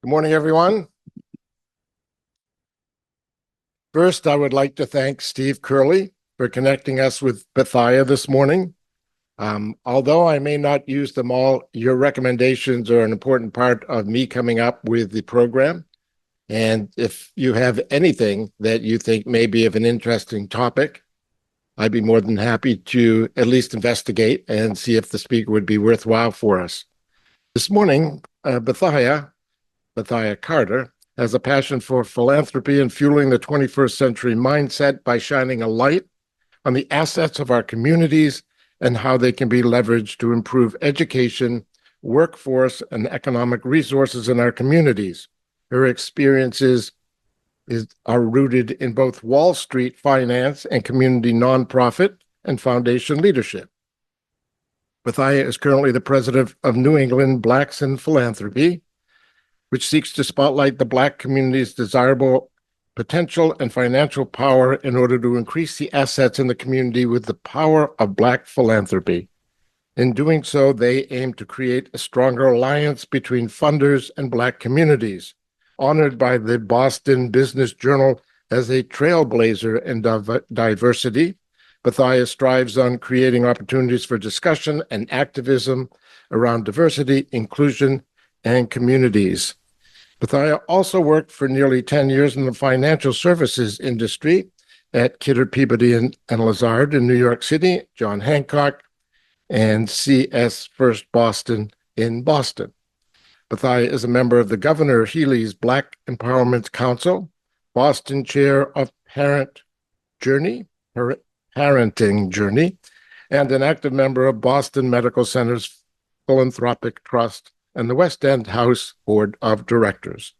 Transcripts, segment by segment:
Good morning, everyone. First, I would like to thank Steve Curley for connecting us with Bethia this morning. Although I may not use them all, your recommendations are an important part of me coming up with the program. And if you have anything that you think may be of an interesting topic, I'd be more than happy to at least investigate and see if the speaker would be worthwhile for us. This morning, Bithia Carter has a passion for philanthropy and fueling the 21st century mindset by shining a light on the assets of our communities and how they can be leveraged to improve education, workforce, and economic resources in our communities. Her experiences are rooted in both Wall Street finance and community nonprofit and foundation leadership. Bethia is currently the president of New England Blacks in Philanthropy, which seeks to spotlight the Black community's desirable potential and financial power in order to increase the assets in the community with the power of Black philanthropy. In doing so, they aim to create a stronger alliance between funders and Black communities. Honored by the Boston Business Journal as a trailblazer in diversity, Bethia strives on creating opportunities for discussion and activism around diversity, inclusion, and communities. Bethia also worked for nearly 10 years in the financial services industry at Kidder, Peabody and Lazard in New York City, John Hancock, and CS First Boston in Boston. Bethia is a member of the Governor Healy's Black Empowerment Council, Boston Chair of Parenting Journey, and an active member of Boston Medical Center's Philanthropic Trust and the West End House Board of Directors.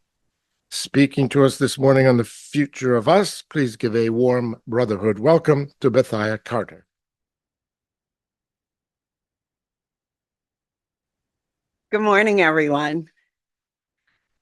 Speaking to us this morning on the future of us, please give a warm Brotherhood welcome to Bethia Carter. Good morning, everyone.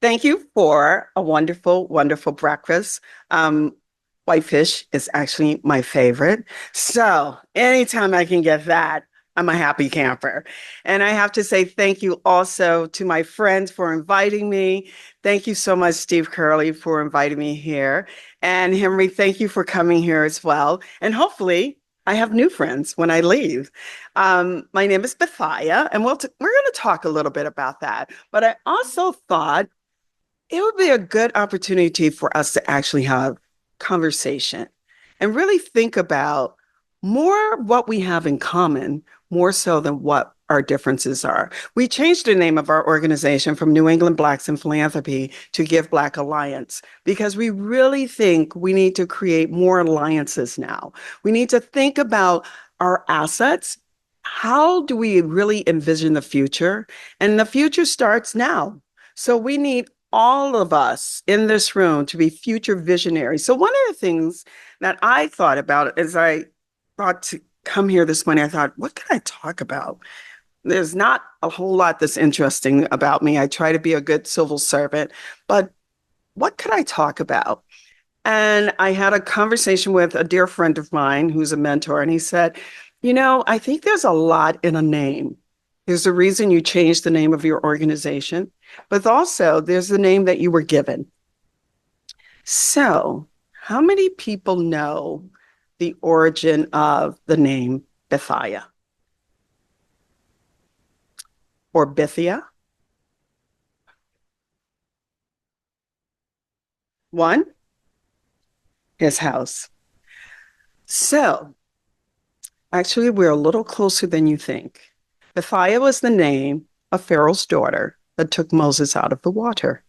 Thank you for a wonderful, wonderful breakfast. Whitefish is actually my favorite. So anytime I can get that, I'm a happy camper. And I have to say thank you also to my friends for inviting me. Thank you so much, Steve Curley, for inviting me here. And Henry, thank you for coming here as well. And hopefully I have new friends when I leave. My name is Bethia, and we're going to talk a little bit about that. But I also thought it would be a good opportunity for us to actually have conversation and really think about more what we have in common, more so than what our differences are. We changed the name of our organization from New England Blacks in Philanthropy to Give Black Alliance because we really think we need to create more alliances now. We need to think about our assets. How do we really envision the future? And the future starts now. So we need all of us in this room to be future visionaries. So one of the things that I thought about as I thought to come here this morning, I thought, what could I talk about? There's not a whole lot that's interesting about me. I try to be a good civil servant, but what could I talk about? And I had a conversation with a dear friend of mine who's a mentor, and he said, I think there's a lot in a name. There's a reason you changed the name of your organization, but also there's the name that you were given. So how many people know the origin of the name Bethia or Bithia? One, his house. So actually, we're a little closer than you think. Bethia was the name of Pharaoh's daughter that took Moses out of the water.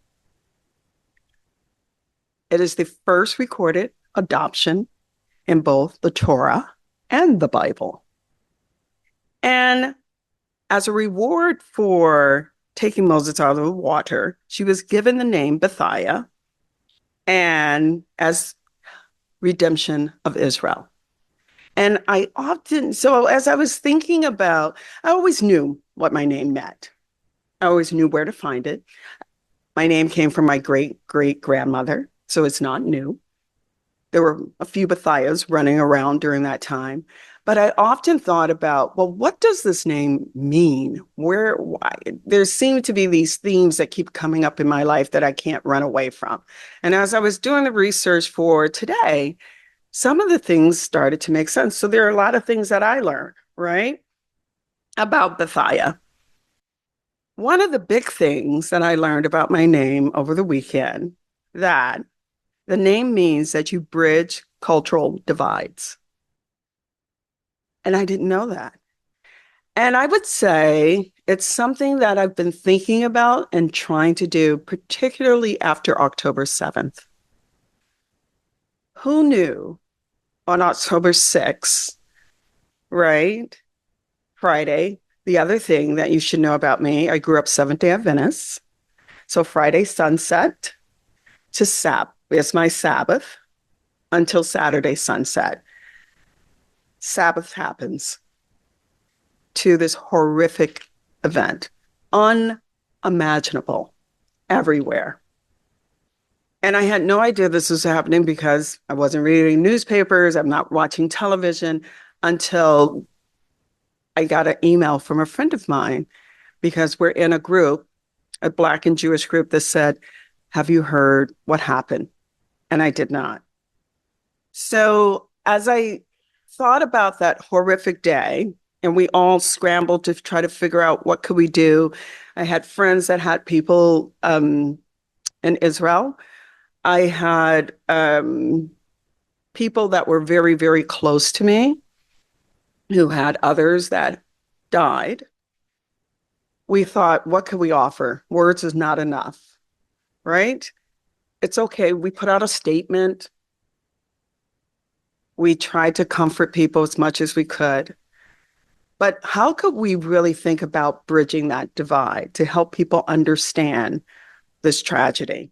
It is the first recorded adoption in both the Torah and the Bible. And as a reward for taking Moses out of the water, she was given the name Bethia and as redemption of Israel. And so as I was thinking about, I always knew what my name meant. I always knew where to find it. My name came from my great-great-grandmother, so it's not new. There were a few Bethias running around during that time. But I often thought about, well, what does this name mean? Where, why? There seem to be these themes that keep coming up in my life that I can't run away from. And as I was doing the research for today, some of the things started to make sense. So there are a lot of things that I learned, right, about Bethia. One of the big things that I learned about my name over the weekend, that the name means that you bridge cultural divides. And I didn't know that. And I would say it's something that I've been thinking about and trying to do, particularly after October 7th. Who knew on October 6th, right? Friday. The other thing that you should know about me, I grew up Seventh-day Adventist. So Friday sunset to Sabbath is my Sabbath until Saturday sunset. Sabbath happens to this horrific event, unimaginable everywhere. And I had no idea this was happening because I wasn't reading newspapers, I'm not watching television until I got an email from a friend of mine because we're in a group, a Black and Jewish group that said, have you heard what happened? And I did not. So as I thought about that horrific day, and we all scrambled to try to figure out what could we do. I had friends that had people in Israel. I had people that were very, very close to me who had others that died. We thought, what could we offer? Words is not enough, right? It's okay. We put out a statement. We tried to comfort people as much as we could. But how could we really think about bridging that divide to help people understand this tragedy?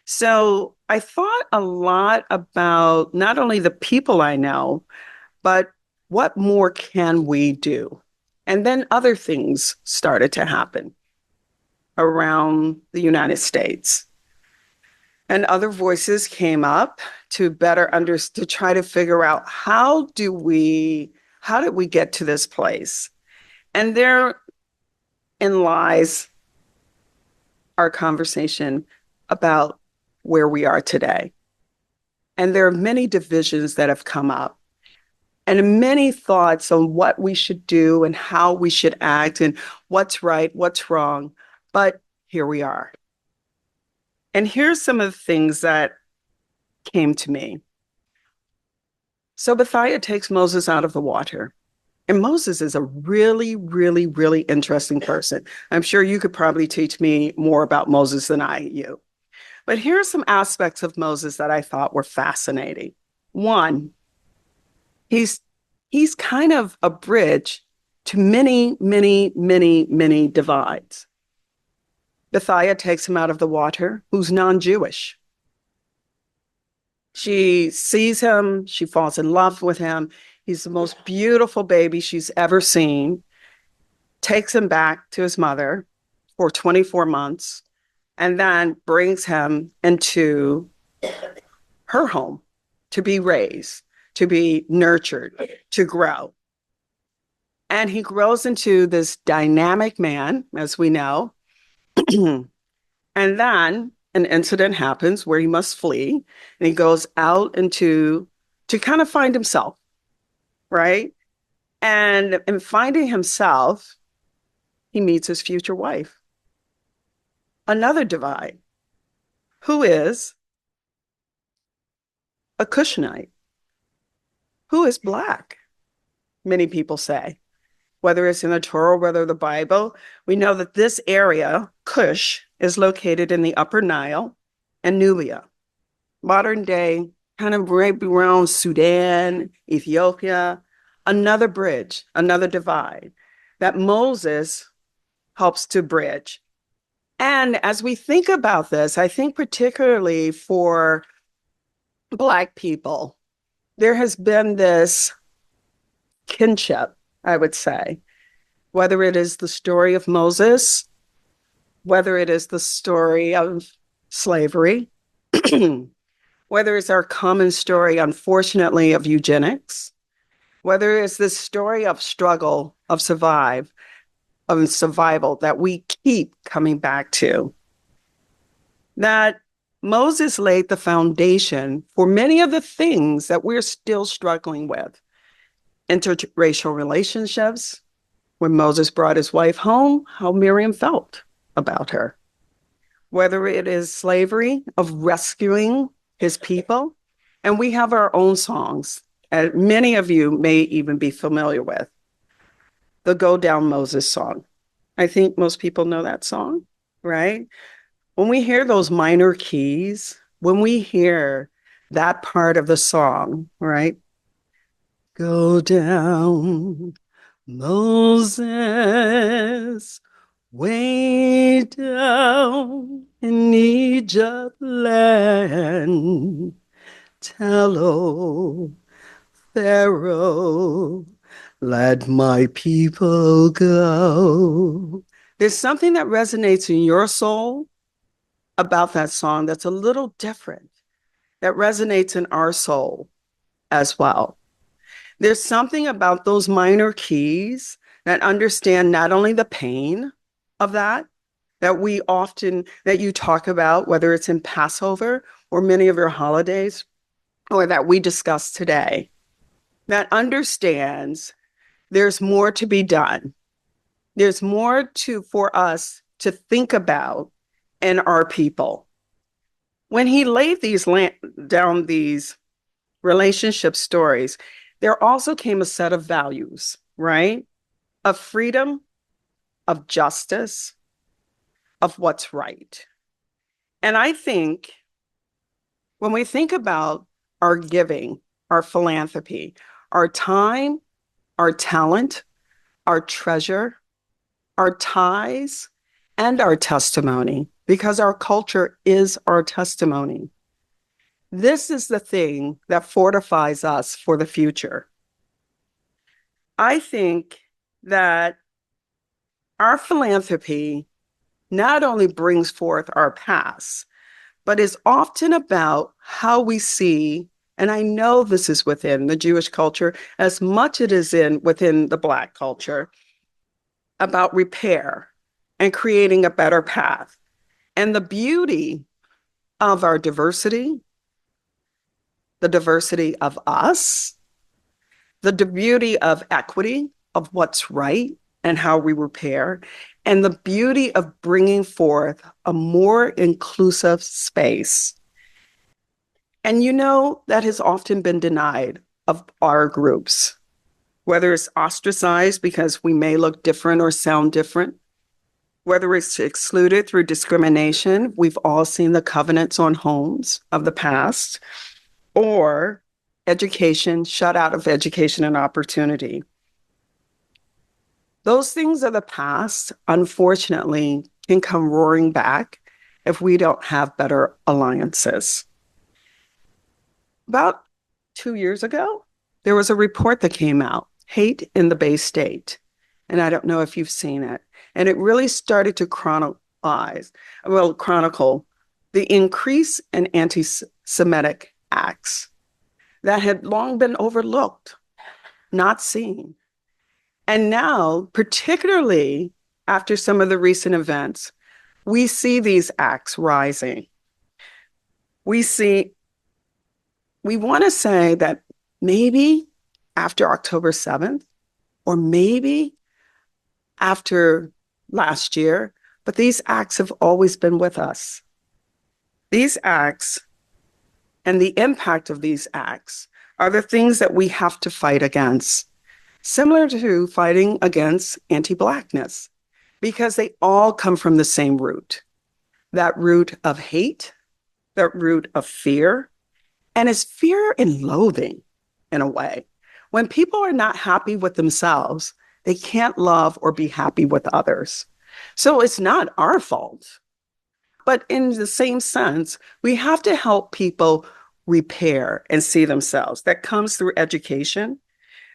So I thought a lot about not only the people I know, but what more can we do? And then other things started to happen around the United States. And other voices came up to better understand, to try to figure out how did we get to this place? And therein lies our conversation about where we are today. And there are many divisions that have come up and many thoughts on what we should do and how we should act and what's right, what's wrong. But here we are. And here's some of the things that came to me. So Bethia takes Moses out of the water. And Moses is a really, really, really interesting person. I'm sure you could probably teach me more about Moses than you. But here are some aspects of Moses that I thought were fascinating. One, he's kind of a bridge to many, many, many, many divides. Bethia takes him out of the water, who's non-Jewish. She sees him, she falls in love with him. He's the most beautiful baby she's ever seen, takes him back to his mother for 24 months, and then brings him into her home to be raised, to be nurtured, to grow. And he grows into this dynamic man, as we know. And then an incident happens where he must flee, and he goes out to kind of find himself, right? And in finding himself, he meets his future wife. Another divide, who is a Cushionite, who is Black, many people say. Whether it's in the Torah, whether the Bible, we know that this area, Cush, is located in the Upper Nile and Nubia, modern day, kind of right around Sudan, Ethiopia, another bridge, another divide that Moses helps to bridge. And as we think about this, I think particularly for Black people, there has been this kinship, I would say, whether it is the story of Moses, whether it is the story of slavery, whether it's our common story, unfortunately, of eugenics, whether it's this story of struggle, of survival that we keep coming back to, that Moses laid the foundation for many of the things that we're still struggling with. Interracial relationships, when Moses brought his wife home, how Miriam felt about her. Whether it is slavery, of rescuing his people, and we have our own songs, and many of you may even be familiar with the Go Down Moses song. I think most people know that song, right? When we hear those minor keys, when we hear that part of the song, right? Go down, Moses, way down in Egypt land. Tell, O Pharaoh, let my people go. There's something that resonates in your soul about that song that's a little different, that resonates in our soul as well. There's something about those minor keys that understand not only the pain of that that you talk about, whether it's in Passover or many of your holidays, or that we discuss today, that understands there's more to be done. There's more for us to think about in our people. When he laid down these relationship stories, there also came a set of values, right? Of freedom, of justice, of what's right. And I think when we think about our giving, our philanthropy, our time, our talent, our treasure, our ties, and our testimony, because our culture is our testimony. This is the thing that fortifies us for the future. I think that our philanthropy not only brings forth our past, but is often about how we see, and I know this is within the Jewish culture as much as it is within the Black culture, about repair and creating a better path. And the beauty of our diversity, the diversity of us, the beauty of equity, of what's right and how we repair, and the beauty of bringing forth a more inclusive space. And that has often been denied of our groups, whether it's ostracized because we may look different or sound different, whether it's excluded through discrimination. We've all seen the covenants on homes of the past, or education, shut out of education and opportunity. Those things of the past, unfortunately, can come roaring back if we don't have better alliances. About 2 years ago, there was a report that came out, Hate in the Bay State. And I don't know if you've seen it. And it really started to chronicle the increase in anti-Semitic acts that had long been overlooked, not seen. And now, particularly after some of the recent events, we see these acts rising. We want to say that maybe after October 7th, or maybe after last year, but these acts have always been with us. These acts and the impact of these acts are the things that we have to fight against, similar to fighting against anti-Blackness, because they all come from the same root, that root of hate, that root of fear, and it's fear and loathing in a way. When people are not happy with themselves, they can't love or be happy with others. So it's not our fault. But in the same sense, we have to help people repair and see themselves. That comes through education.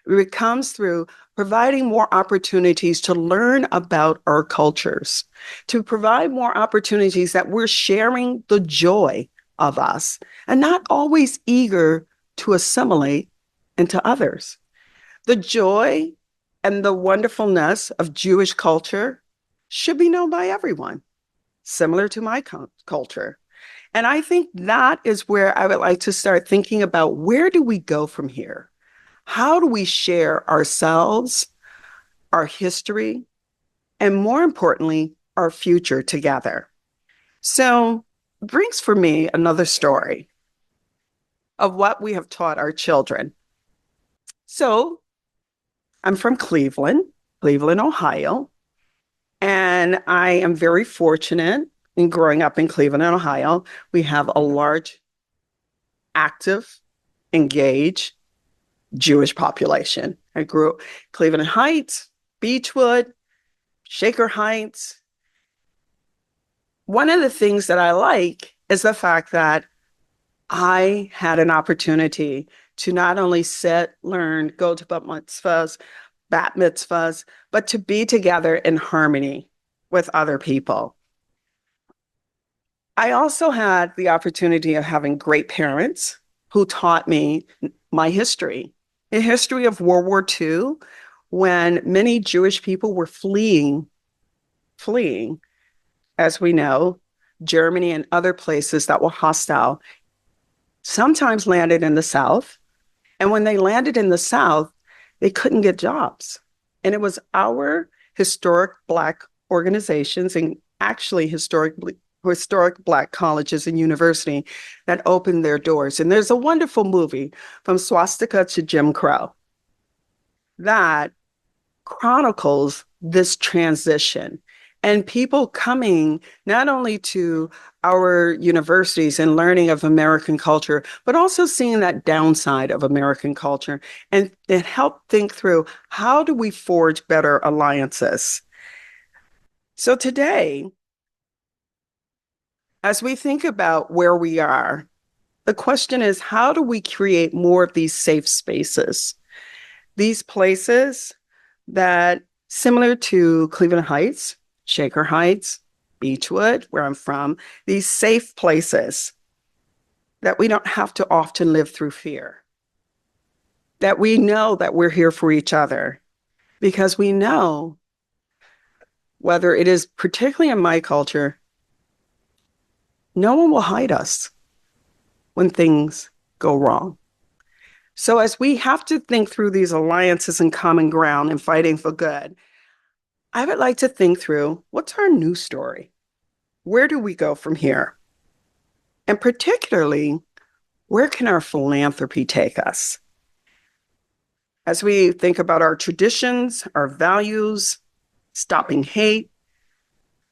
It comes through providing more opportunities to learn about our cultures, to provide more opportunities that we're sharing the joy of us and not always eager to assimilate into others. The joy and the wonderfulness of Jewish culture should be known by everyone, similar to my culture. And I think that is where I would like to start thinking about where do we go from here? How do we share ourselves, our history, and more importantly, our future together? So, brings for me another story of what we have taught our children. So, I'm from Cleveland, Ohio, and I am very fortunate in growing up in Cleveland, Ohio. We have a large, active, engaged Jewish population. I grew up Cleveland Heights, Beechwood, Shaker Heights. One of the things that I like is the fact that I had an opportunity to not only sit, learn, go to bat mitzvahs, but to be together in harmony with other people. I also had the opportunity of having great parents who taught me my history, the history of World War II, when many Jewish people were fleeing, as we know, Germany and other places that were hostile, sometimes landed in the South. And when they landed in the South, they couldn't get jobs. And it was our historic Black organizations and actually historic Black colleges and university that opened their doors. And there's a wonderful movie, From Swastika to Jim Crow, that chronicles this transition and people coming not only to our universities and learning of American culture, but also seeing that downside of American culture and help think through how do we forge better alliances. So today, as we think about where we are, the question is, how do we create more of these safe spaces? These places that, similar to Cleveland Heights, Shaker Heights, Beechwood, where I'm from, these safe places that we don't have to often live through fear, that we know that we're here for each other, because we know, whether it is particularly in my culture, no one will hide us when things go wrong. So as we have to think through these alliances and common ground and fighting for good, I would like to think through, what's our new story? Where do we go from here? And particularly, where can our philanthropy take us? As we think about our traditions, our values, stopping hate,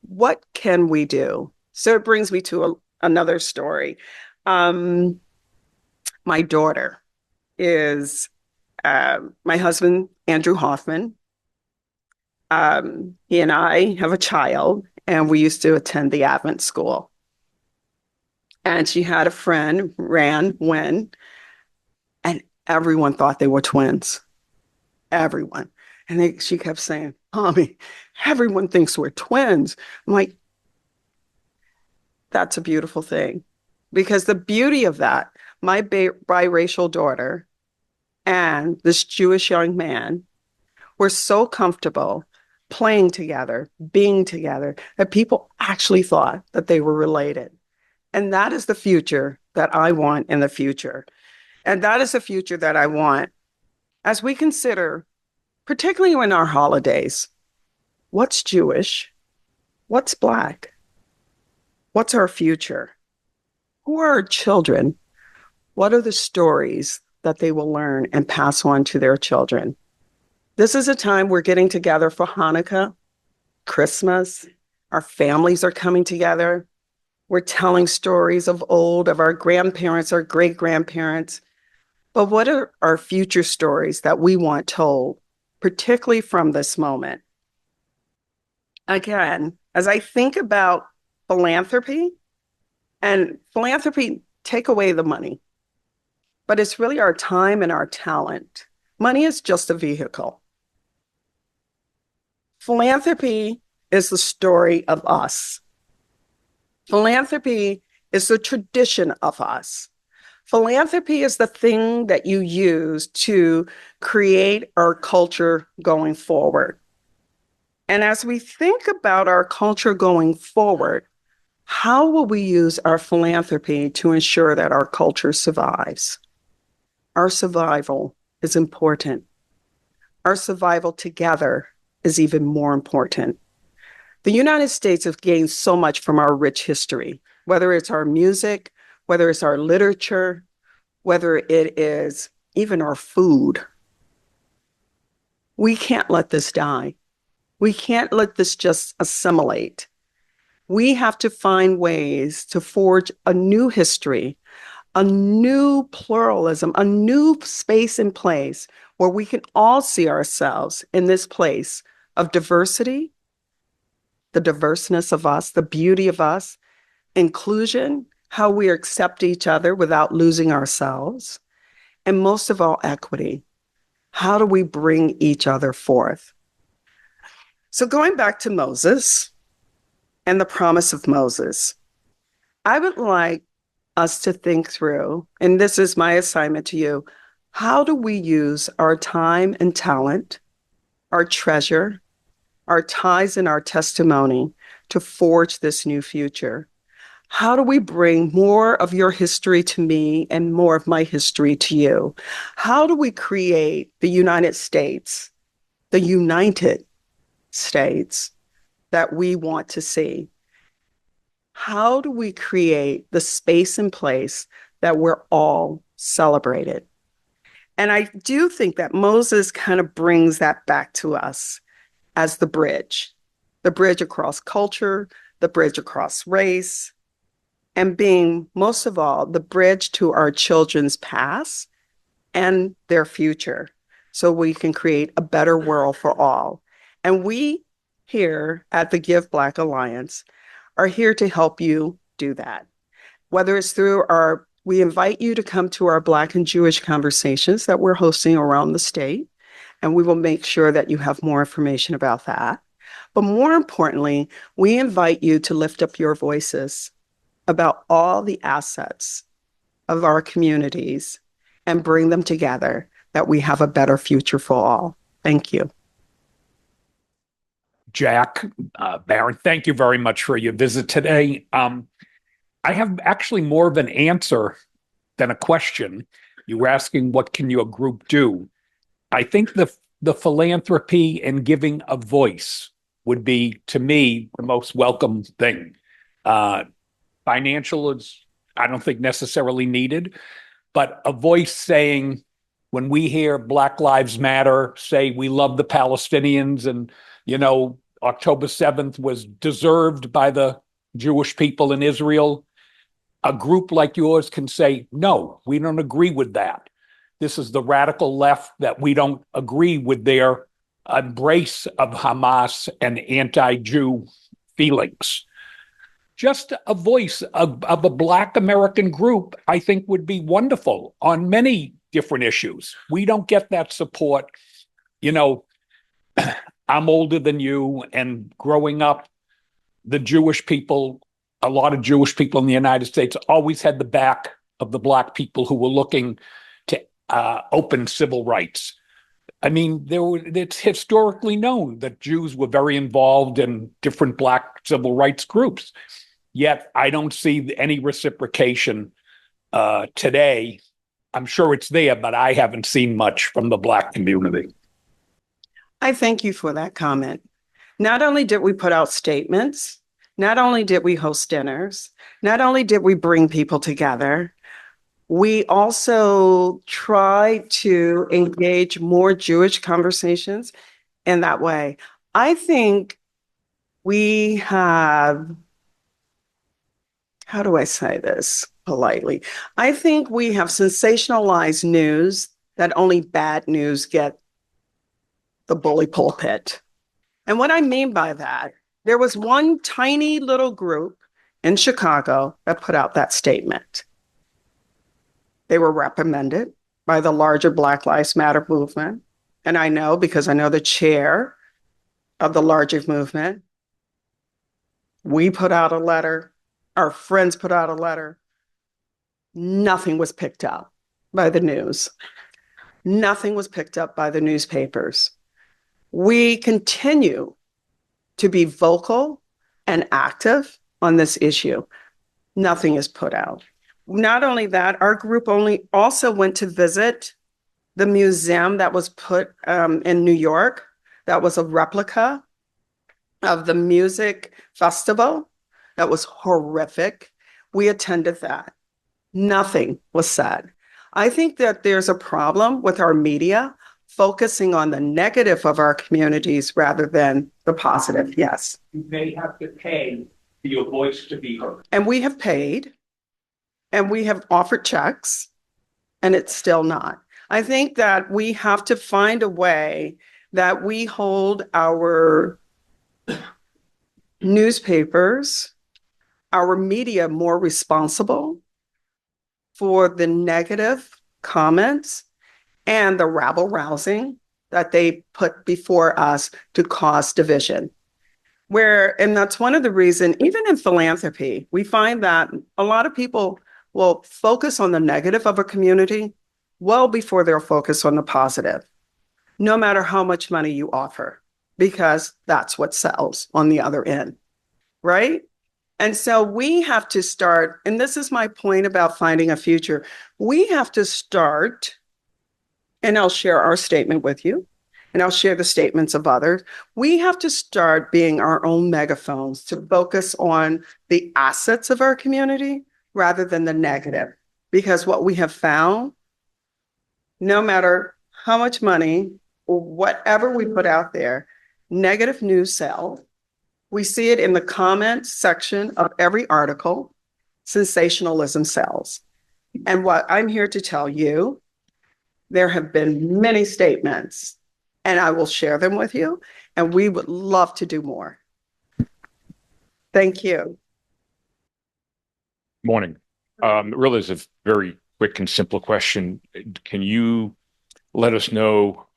what can we do? So it brings me to another story. My daughter is my husband, Andrew Hoffman. He and I have a child, and we used to attend the Advent school. And she had a friend, Wen, and everyone thought they were twins. Everyone. And she kept saying, Mommy, everyone thinks we're twins. I'm like, that's a beautiful thing. Because the beauty of that, my biracial daughter and this Jewish young man were so comfortable playing together, being together, that people actually thought that they were related. And that is the future that I want in the future. And that is the future that I want as we consider, particularly in our holidays, what's Jewish? What's Black? What's our future? Who are our children? What are the stories that they will learn and pass on to their children? This is a time we're getting together for Hanukkah, Christmas. Our families are coming together. We're telling stories of old, of our grandparents, our great-grandparents. But what are our future stories that we want told, particularly from this moment? Again, as I think about philanthropy, and philanthropy, take away the money, but it's really our time and our talent. Money is just a vehicle. Philanthropy is the story of us. Philanthropy is the tradition of us. Philanthropy is the thing that you use to create our culture going forward. And as we think about our culture going forward, how will we use our philanthropy to ensure that our culture survives? Our survival is important. Our survival together is even more important. The United States has gained so much from our rich history, whether it's our music, whether it's our literature, whether it is even our food. We can't let this die. We can't let this just assimilate. We have to find ways to forge a new history, a new pluralism, a new space and place where we can all see ourselves in this place of diversity, the diverseness of us, the beauty of us, inclusion, how we accept each other without losing ourselves, and most of all, equity. How do we bring each other forth? So going back to Moses and the promise of Moses, I would like us to think through, and this is my assignment to you, how do we use our time and talent, our treasure, our ties and our testimony to forge this new future? How do we bring more of your history to me and more of my history to you? How do we create the United States, the United States that we want to see? How do we create the space and place that we're all celebrated? And I do think that Moses kind of brings that back to us as the bridge across culture, the bridge across race, and being, most of all, the bridge to our children's past and their future so we can create a better world for all. And we here at the Give Black Alliance are here to help you do that. Whether it's through we invite you to come to our Black and Jewish conversations that we're hosting around the state, and we will make sure that you have more information about that. But more importantly, we invite you to lift up your voices about all the assets of our communities and bring them together that we have a better future for all. Thank you. Jack, Baron, thank you very much for your visit today. I have actually more of an answer than a question. You were asking, what can your group do? I think the philanthropy and giving a voice would be, to me, the most welcome thing. Financial is, I don't think, necessarily needed, but a voice saying, when we hear Black Lives Matter say we love the Palestinians and, October 7th was deserved by the Jewish people in Israel, a group like yours can say, no, we don't agree with that. This is the radical left, that we don't agree with their embrace of Hamas and anti-Jew feelings. Just a voice of a Black American group, I think, would be wonderful on many different issues. We don't get that support. I'm older than you, and growing up, a lot of Jewish people in the United States always had the back of the Black people who were looking to open civil rights. I mean, it's historically known that Jews were very involved in different Black civil rights groups. Yet I don't see any reciprocation today. I'm sure it's there, but I haven't seen much from the Black community. I thank you for that comment. Not only did we put out statements, not only did we host dinners, not only did we bring people together, we also try to engage more Jewish conversations in that way. I think we have, how do I say this politely? I think we have sensationalized news that only bad news get the bully pulpit. And what I mean by that, there was one tiny little group in Chicago that put out that statement. They were reprimanded by the larger Black Lives Matter movement. And I know, because I know the chair of the larger movement, we put out a letter, our friends put out a letter. Nothing was picked up by the news. Nothing was picked up by the newspapers. We continue to be vocal and active on this issue. Nothing is put out. Not only that, our group also went to visit the museum that was put in New York. That was a replica of the music festival. That was horrific. We attended that. Nothing was said. I think that there's a problem with our media focusing on the negative of our communities rather than the positive. Yes. You may have to pay for your voice to be heard. And we have paid and we have offered checks and it's still not. I think that we have to find a way that we hold our newspapers, our media more responsible for the negative comments and the rabble-rousing that they put before us to cause division. And that's one of the reasons, even in philanthropy, we find that a lot of people will focus on the negative of a community well before they'll focus on the positive, no matter how much money you offer, because that's what sells on the other end, right? And so we have to start, and this is my point about finding a future. We have to start, and I'll share our statement with you, and I'll share the statements of others. We have to start being our own megaphones to focus on the assets of our community rather than the negative. Because what we have found, no matter how much money or whatever we put out there, negative news sells. We see it in the comments section of every article. Sensationalism sells. And what I'm here to tell you, there have been many statements, and I will share them with you, and we would love to do more. Thank you. Morning. Really is a very quick and simple question. Can you let us know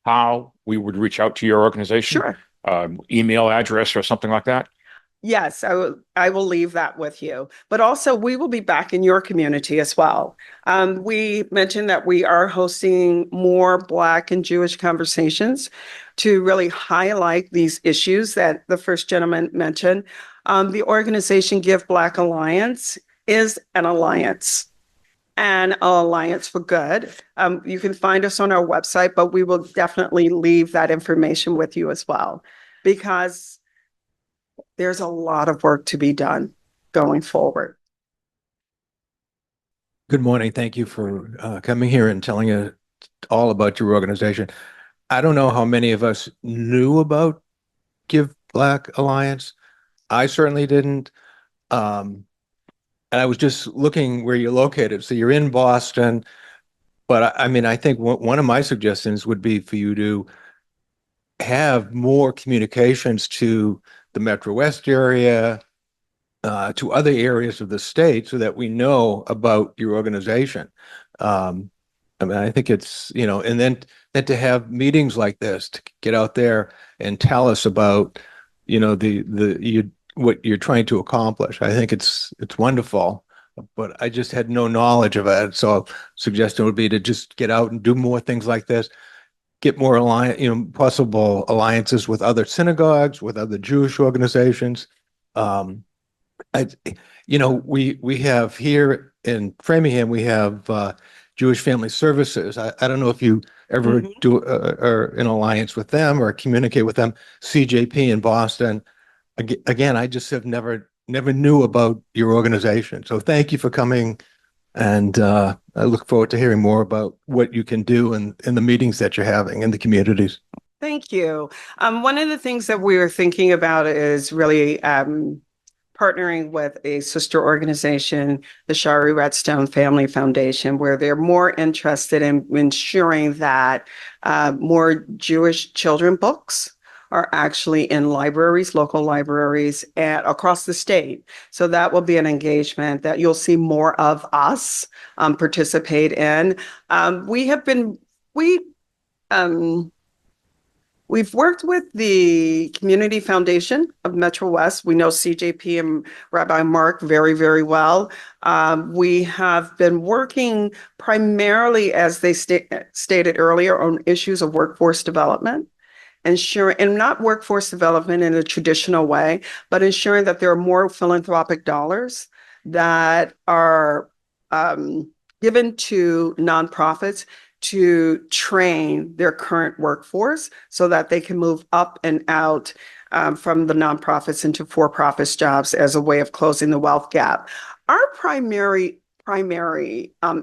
how we would reach out to your organization? Sure. Email address or something like that? Yes, I will leave that with you. But also, we will be back in your community as well. We mentioned that we are hosting more Black and Jewish conversations to really highlight these issues that the first gentleman mentioned. The organization Give Black Alliance is an alliance. And an alliance for good. You can find us on our website, but we will definitely leave that information with you as well, because there's a lot of work to be done going forward. Good morning. Thank you for coming here and telling us all about your organization. I don't know how many of us knew about Give Black Alliance. I certainly didn't. And I was just looking where you're located. So you're in Boston, but I mean, I think one of my suggestions would be for you to have more communications to the Metro West area, to other areas of the state, so that we know about your organization. I mean, I think it's, and then to have meetings like this, to get out there and tell us about, what you're trying to accomplish. I think it's wonderful, but I just had no knowledge of it. So suggestion would be to just get out and do more things like this, get more possible alliances with other synagogues, with other Jewish organizations. We have here in Framingham, we have Jewish Family Services. I don't know if you ever do are in alliance with them or communicate with them. CJP in Boston. Again, I just have never knew about your organization. So thank you for coming, and I look forward to hearing more about what you can do in the meetings that you're having in the communities. Thank you. One of the things that we were thinking about is really partnering with a sister organization, the Shari Redstone Family Foundation, where they're more interested in ensuring that more Jewish children books are actually in libraries, local libraries, and across the state. So that will be an engagement that you'll see more of us participate in. We've worked with the Community Foundation of Metro West. We know CJP and Rabbi Mark very, very well. We have been working primarily, as they stated earlier, on issues of workforce development, ensuring, and not workforce development in a traditional way, but ensuring that there are more philanthropic dollars that are given to nonprofits to train their current workforce so that they can move up and out from the nonprofits into for-profit jobs as a way of closing the wealth gap. Our primary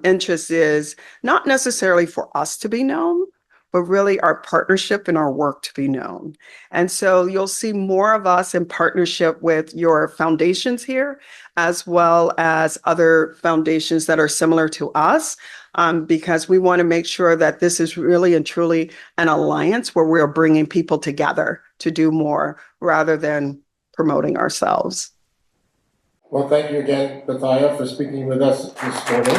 interest is not necessarily for us to be known, but really our partnership and our work to be known. And so you'll see more of us in partnership with your foundations here, as well as other foundations that are similar to us, because we want to make sure that this is really and truly an alliance where we're bringing people together to do more rather than promoting ourselves. Well, thank you again, Bethia, for speaking with us this morning.